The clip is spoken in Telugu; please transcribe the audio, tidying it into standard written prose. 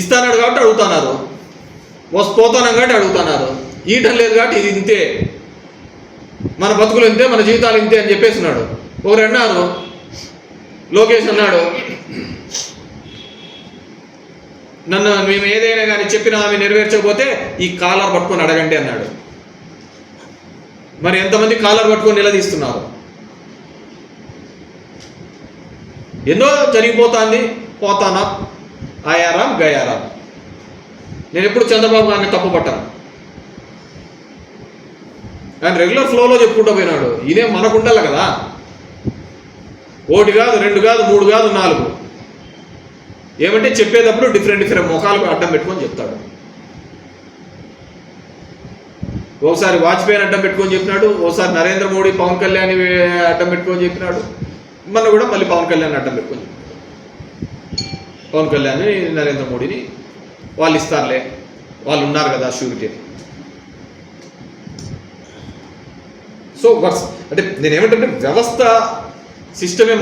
ఇస్తానాడు కాబట్టి అడుగుతున్నారు, పోతున్నాం కాబట్టి అడుగుతున్నారు. ఈయటం లేదు కాబట్టి ఇది ఇంతే, మన బతుకులు ఇంతే, మన జీవితాలు ఇంతే అని చెప్పేస్తున్నాడు. ఒకరు అన్నారు, లోకేష్ అన్నాడు, నన్ను మేము ఏదైనా కానీ చెప్పిన ఆమె నెరవేర్చకపోతే ఈ కాలర్ పట్టుకొని అడగండి అన్నాడు. మరి ఎంతమంది కాలర్ పట్టుకొని నిలదీస్తున్నారు? ఎన్నో జరిగిపోతుంది, పోతానా ఆయారాం గయారాం. నేను ఎప్పుడు చంద్రబాబు గారిని తప్పు పట్టాను, ఆయన రెగ్యులర్ ఫ్లోలో చెప్పుకుంటూ పోయినాడు. ఇదే మనకుండాలి కదా, 1 కాదు 2 కాదు 3 కాదు 4. ఏమంటే చెప్పేటప్పుడు డిఫరెంట్ ముఖాలు అడ్డం పెట్టుకొని చెప్తాడు. ఒకసారి వాజ్పేయిని అడ్డం పెట్టుకొని చెప్పినాడు, ఒకసారి నరేంద్ర మోడీ పవన్ కళ్యాణ్ అడ్డం పెట్టుకొని చెప్పినాడు, మన కూడా మళ్ళీ పవన్ కళ్యాణ్ అడ్డం పెట్టుకొని చెప్పినాడు. పవన్ కళ్యాణ్ని నరేంద్ర మోడీని వాళ్ళు ఇస్తారులే, వాళ్ళు ఉన్నారు కదా షూరిటీ. సో అంటే నేనేమంటే వ్యవస్థ సిస్టమే